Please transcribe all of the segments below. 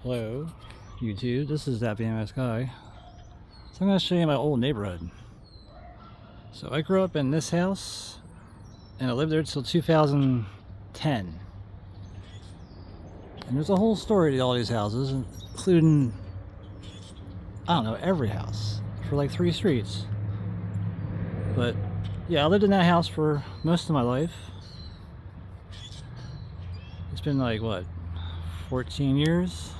Hello, YouTube. This is that BMX guy. So I'm going to show you my old neighborhood. So I grew up in this house, and I lived there till 2010. And there's a whole story to all these houses, including, I don't know, every house for like 3 streets. But yeah, I lived in that house for most of my life. It's been like, what, 14 years?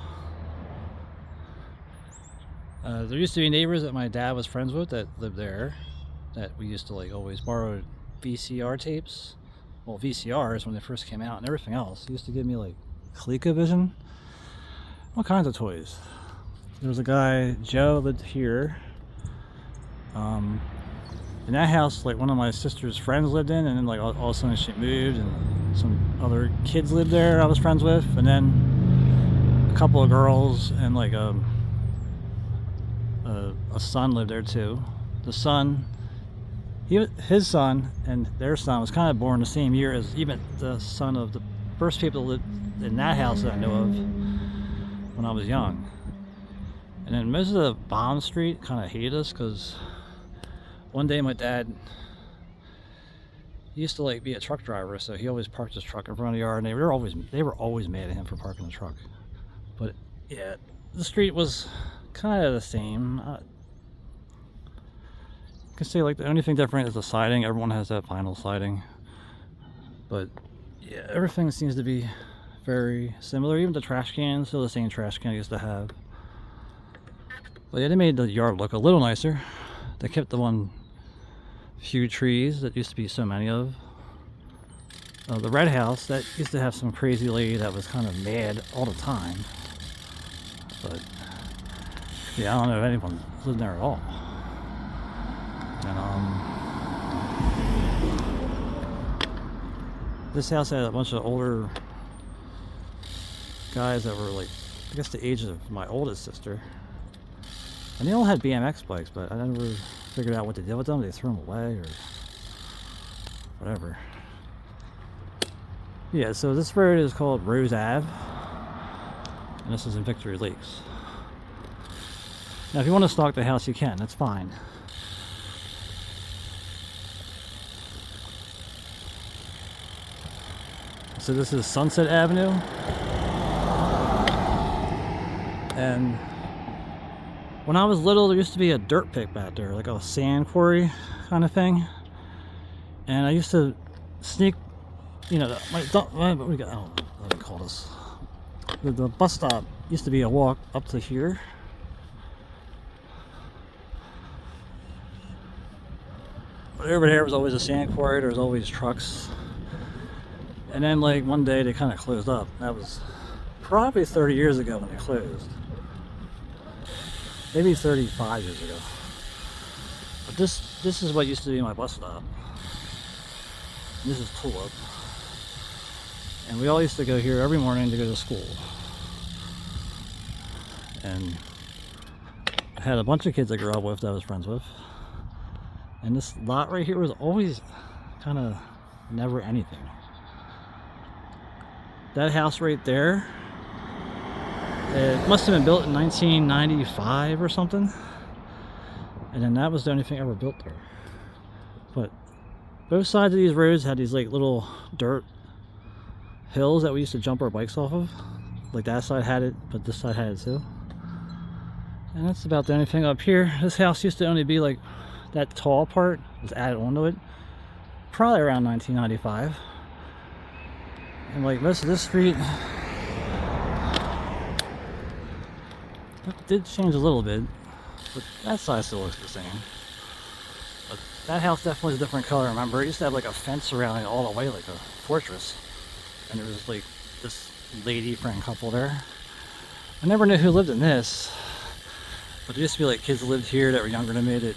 There used to be neighbors that my dad was friends with that lived there, that we used to like always borrow VCR tapes. Well, VCRs when they first came out and everything else. He used to give me like ColecoVision, all kinds of toys. There was a guy, Joe, lived here. In that house, like one of my sister's friends lived in, and then like all of a sudden she moved, and some other kids lived there I was friends with, and then a couple of girls and like a son lived there too. The son, his son and their son was kind of born the same year as even the son of the first people that lived in that house that I know of when I was young. And then most of the Bond Street kind of hated us because one day my dad, he used to like be a truck driver, so he always parked his truck in front of the yard, and they were always mad at him for parking the truck. But yeah, the street was kind of the same. I can say like the only thing different is the siding. Everyone has that vinyl siding, but yeah, everything seems to be very similar. Even the trash cans, still the same trash can I used to have. But yeah, they made the yard look a little nicer. They kept the few trees that used to be so many of. The red house, that used to have some crazy lady that was kind of mad all the time. But yeah, I don't know if anyone lived there at all. And this house had a bunch of older guys that were like, I guess the age of my oldest sister. And they all had BMX bikes, but I never figured out what to do with them. They threw them away or whatever. Yeah, so this road is called Rose Ave, and this is in Victory Lakes. Now, if you want to stalk the house, you can. That's fine. So this is Sunset Avenue, and when I was little, there used to be a dirt pit back there, like a sand quarry kind of thing. And I used to sneak, you know, what do we got? Oh, what do we call this? The bus stop used to be a walk up to here. But over there was always a sand quarry. There was always trucks. And then, like, one day they kind of closed up. That was probably 30 years ago when they closed. Maybe 35 years ago. But this is what used to be my bus stop. This is Tulip. And we all used to go here every morning to go to school. And I had a bunch of kids I grew up with that I was friends with. And this lot right here was always kind of never anything. That house right there, it must have been built in 1995 or something. And then that was the only thing ever built there. But both sides of these roads had these like little dirt hills that we used to jump our bikes off of. Like that side had it, but this side had it too. And that's about the only thing up here. This house used to only be like, that tall part was added onto it probably around 1995. And like most of this street, it did change a little bit, but that side still looks the same. But that house definitely is a different color. Remember, it used to have like a fence around it all the way, like a fortress. And there was like this lady friend couple there. I never knew who lived in this, but there used to be like kids that lived here that were younger than me that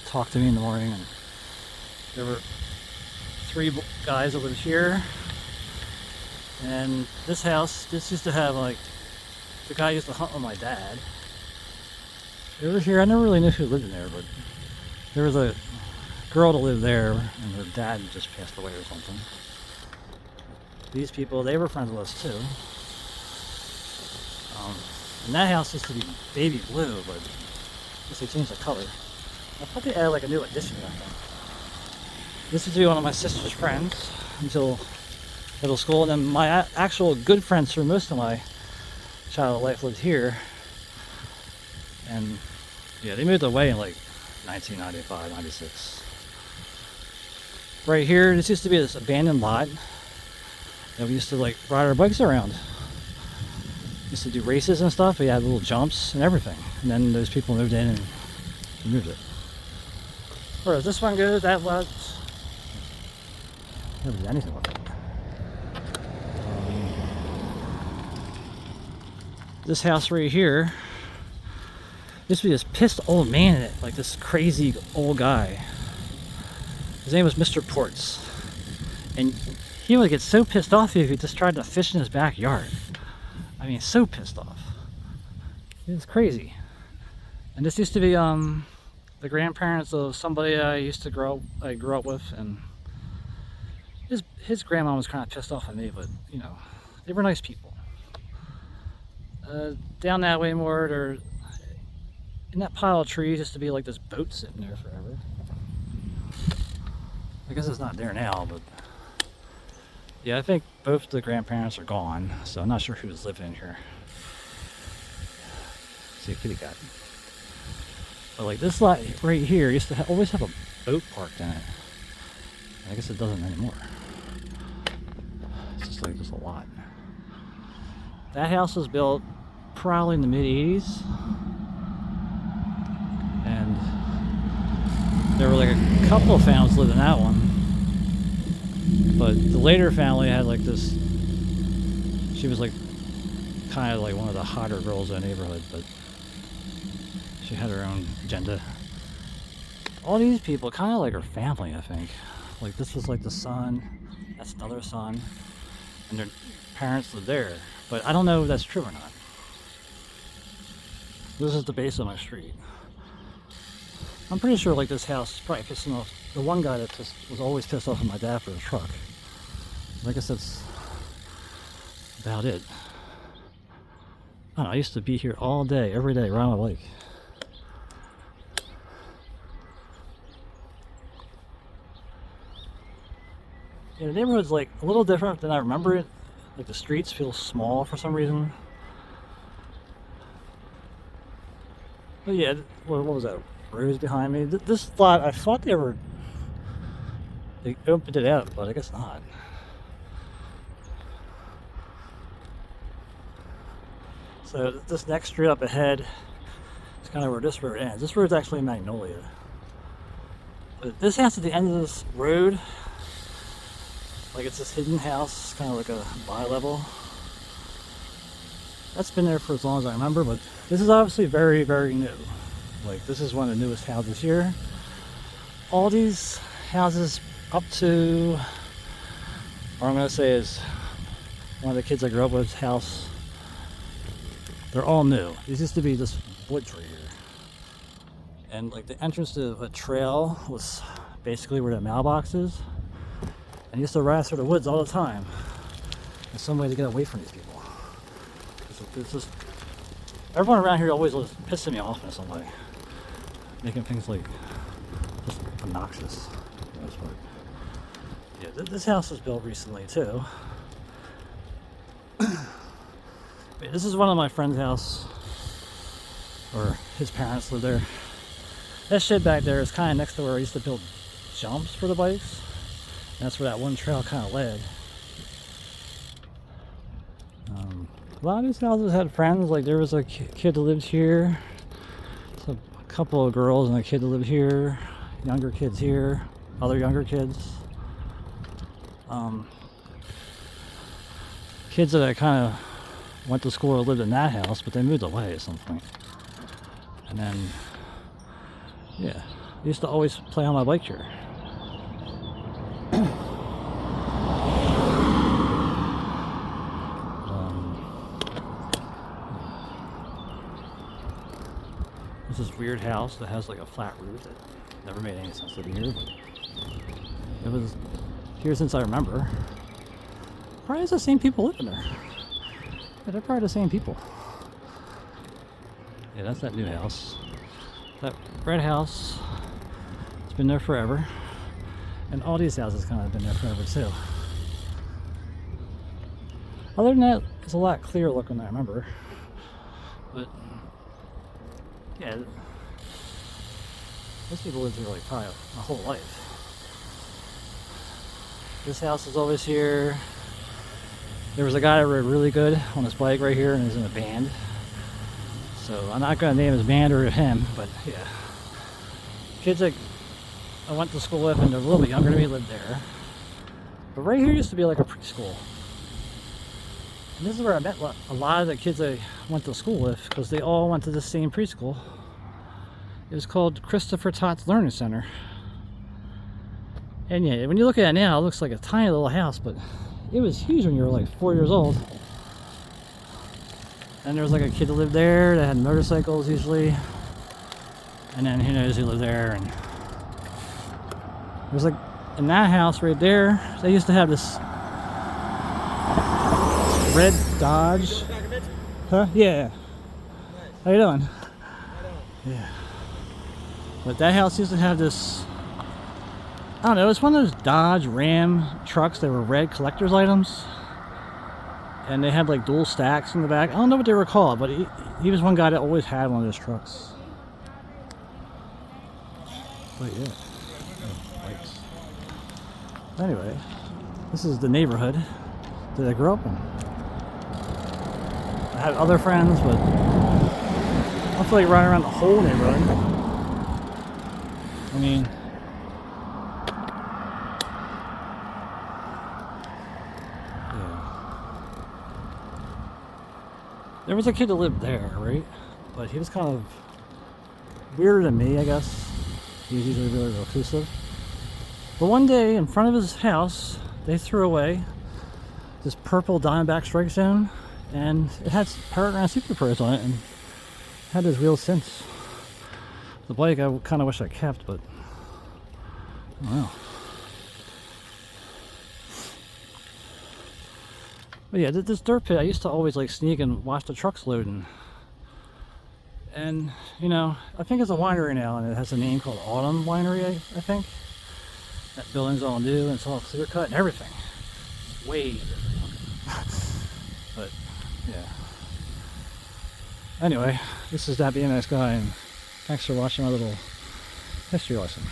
talked to me in the morning. And there were 3 guys that lived here. And this house, this used to have like, the guy used to hunt with my dad. It was here, I never really knew who lived in there, but there was a girl that lived there, and her dad just passed away or something. These people, they were friends with us too. And that house used to be baby blue, but I guess they changed the color. I thought they added like a new addition back then. This used to be one of my sister's friends until middle school, and then my actual good friends for most of my childhood life lived here. And yeah, they moved away in like 1995, 96. Right here, this used to be this abandoned lot that we used to like ride our bikes around. Used to do races and stuff. We had little jumps and everything. And then those people moved in and moved it. Where does this one go? That lot. Never did anything with it. This house right here. Used to be this pissed old man in it, like this crazy old guy. His name was Mr. Ports. And he would get so pissed off if he just tried to fish in his backyard. I mean, so pissed off. It was crazy. And this used to be the grandparents of somebody I grew up with, and his grandma was kind of pissed off at me, but you know, they were nice people. Down that way more, there in that pile of trees used to be like this boat sitting there forever. I guess it's not there now, but yeah, I think both the grandparents are gone, so I'm not sure who's living in here. Let's see a kitty cat. But like this lot right here used to always have a boat parked in it. I guess it doesn't anymore. It's just like just a lot. That house was built probably in the mid-80s. And there were like a couple of families lived in that one. But the later family had like this, she was like kind of like one of the hotter girls in the neighborhood, but she had her own agenda. All these people kind of like her family, I think. Like this was like the son, that's another son, and their parents lived there. But I don't know if that's true or not. This is the base of my street. I'm pretty sure like this house is probably pissing off the one guy that was always pissed off at my dad for his truck. I guess that's about it. I don't know, I used to be here all day, every day, riding my bike. Yeah, the neighborhood's like a little different than I remember it. Like the streets feel small for some reason. But yeah, what was that? Rows behind me. This lot, I thought they opened it out, but I guess not. So this next street up ahead is kind of where this road ends. This road's actually Magnolia. But this house at the end of this road, like it's this hidden house, kind of like a bi-level. That's been there for as long as I remember, but this is obviously very, very new. Like this is one of the newest houses here. All these houses up to, or I'm gonna say is one of the kids I grew up with's house. They're all new. These used to be just woods right here. And like the entrance to a trail was basically where the mailbox is. And I used to ride through the woods all the time. There's some way to get away from these people. It's just, everyone around here always was pissing me off in some way. Making things like just obnoxious. Yeah, this house was built recently too. This is one of my friend's house, or his parents lived there. That shit back there is kind of next to where I used to build jumps for the bikes. And that's where that one trail kind of led. A lot of these houses had friends. Like there was a kid that lived here. So a couple of girls and a kid that lived here. Younger kids here. Other younger kids. Kids that I kind of went to school or lived in that house, but they moved away at some point. And then, yeah, I used to always play on my bike here. There's this weird house that has like a flat roof that never made any sense to be here, but it was here since I remember. Probably it's the same people living there. Yeah, they're probably the same people. Yeah, that's that new house. That red house, it's been there forever. And all these houses kind of been there forever too. Other than that, it's a lot clearer looking than I remember. But yeah, most people lived here like probably my whole life. This house is always here. There was a guy that rode really good on his bike right here and he's in a band. So I'm not going to name his band or him, but yeah. Kids that I went to school with and they're a little bit younger than me lived there. But right here used to be like a preschool. And this is where I met a lot of the kids I went to school with because they all went to the same preschool. It was called Christopher Tots Learning Center. And yeah, when you look at it now, it looks like a tiny little house, but it was huge when you were like 4 years old. And there was like a kid that lived there that had motorcycles usually. And then who knows who lived there. And there was like, in that house right there, they used to have this red Dodge. Huh? Yeah. How you doing? Yeah. But that house used to have this, I don't know, it's one of those Dodge Ram trucks that were red collector's items. And they had like dual stacks in the back. I don't know what they were called, but he was one guy that always had one of those trucks. But yeah. Oh, bikes. Anyway, this is the neighborhood that I grew up in. I had other friends, but I don't feel like riding around the whole neighborhood. I mean, yeah. There was a kid that lived there, right? But he was kind of weirder than me, I guess. He was usually really reclusive. But one day, in front of his house, they threw away this purple Diamondback Strike Zone, and it had Paragon Super Pros on it, and had those wheels since. The bike I kind of wish I kept, but I don't know. But yeah, this dirt pit, I used to always like sneak and watch the trucks loading. And, you know, I think it's a winery now, and it has a name called Autumn Winery, I think. That building's all new, and it's all clear cut and everything. It's way different. But, yeah. Anyway, this is That BMX Guy, and thanks for watching my little history lesson.